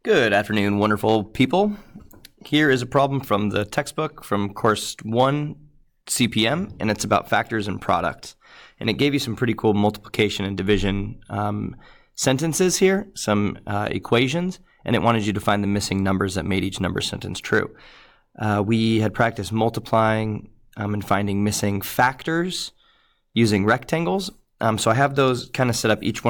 Good afternoon, wonderful people. Here is a problem from the textbook from course 1 CPM, and it's about factors and products. And it gave you some pretty cool multiplication and division sentences here, some equations, and it wanted you to find the missing numbers that made each number sentence true. We had practiced multiplying and finding missing factors using rectangles. So I have those kind of set up, each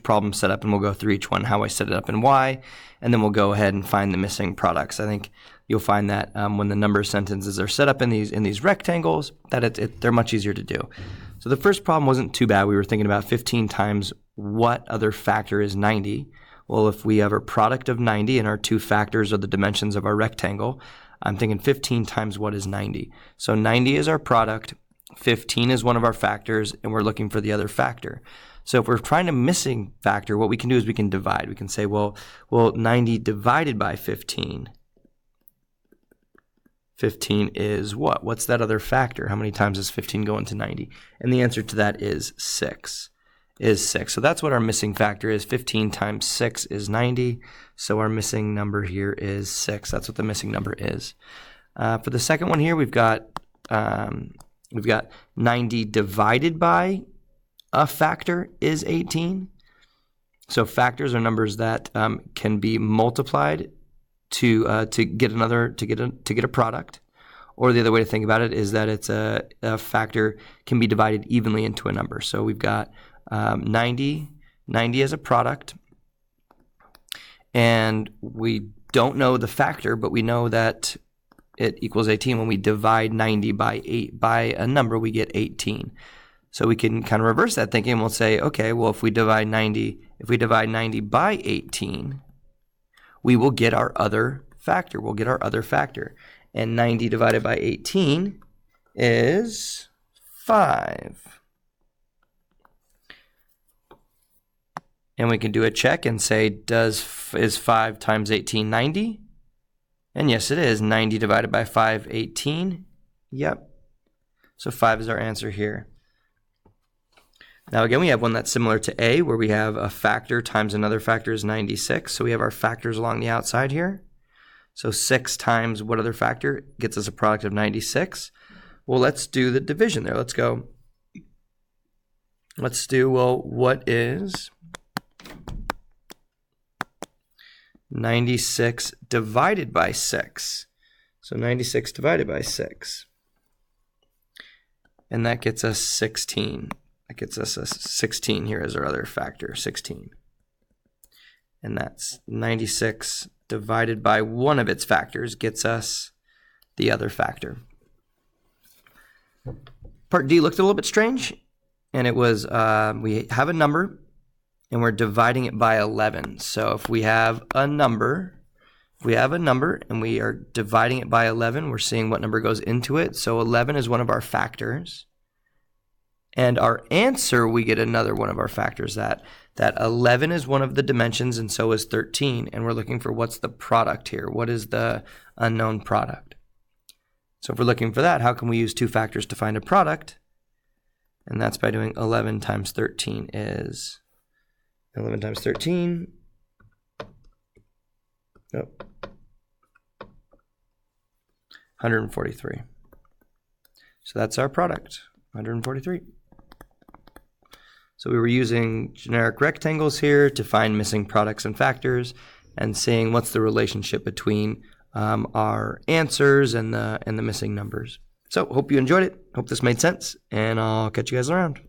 problem set up, and we'll go through each one, how I set it up and why, and then we'll go ahead and find the missing products. I think you'll find that when the number sentences are set up in these rectangles, that they're much easier to do. So the first problem wasn't too bad. We were thinking about 15 times what other factor is 90. Well, if we have a product of 90 and our two factors are the dimensions of our rectangle, I'm thinking 15 times what is 90. So 90 is our product. 15 is one of our factors, and we're looking for the other factor. So if we're trying a missing factor, what we can do is we can divide. We can say, well, 90 divided by 15. 15 is what? What's that other factor? How many times does 15 go into 90? And the answer to that is 6. So that's what our missing factor is. 15 times 6 is 90. So our missing number here is 6. That's what the missing number is. For the second one here, we've got 90 divided by a factor is 18. So factors are numbers that can be multiplied to get a product. Or the other way to think about it is that it's a factor can be divided evenly into a number. So we've got 90 as a product, and we don't know the factor, but we know that it equals 18. When we divide 90 by a number, we get 18. So we can kind of reverse that thinking, and we'll say, okay, well, if we divide 90 by 18, we will get our other factor. We'll get our other factor. And 90 divided by 18 is 5. And we can do a check and say, is 5 times 18 90? And yes, it is. 90 divided by 5, 18. Yep. So 5 is our answer here. Now again, we have one that's similar to A, where we have a factor times another factor is 96. So we have our factors along the outside here. So 6 times what other factor gets us a product of 96? Well, let's do the division there. Let's do, well, what is 96 divided by 6? So 96 divided by 6. And that gets us 16. That gets us a 16 here as our other factor, 16. And that's 96 divided by one of its factors gets us the other factor. Part D looked a little bit strange, and it was we have a number and we're dividing it by 11. So if we have a number, and we are dividing it by 11, we're seeing what number goes into it. So 11 is one of our factors. And our answer, we get another one of our factors. That 11 is one of the dimensions, and so is 13. And we're looking for what's the product here. What is the unknown product? So if we're looking for that, how can we use two factors to find a product? And that's by doing 11 times 13 is 11 times 13. Oh, 143. So that's our product, 143. So we were using generic rectangles here to find missing products and factors, and seeing what's the relationship between our answers and the missing numbers. So hope you enjoyed it. Hope this made sense, and I'll catch you guys around.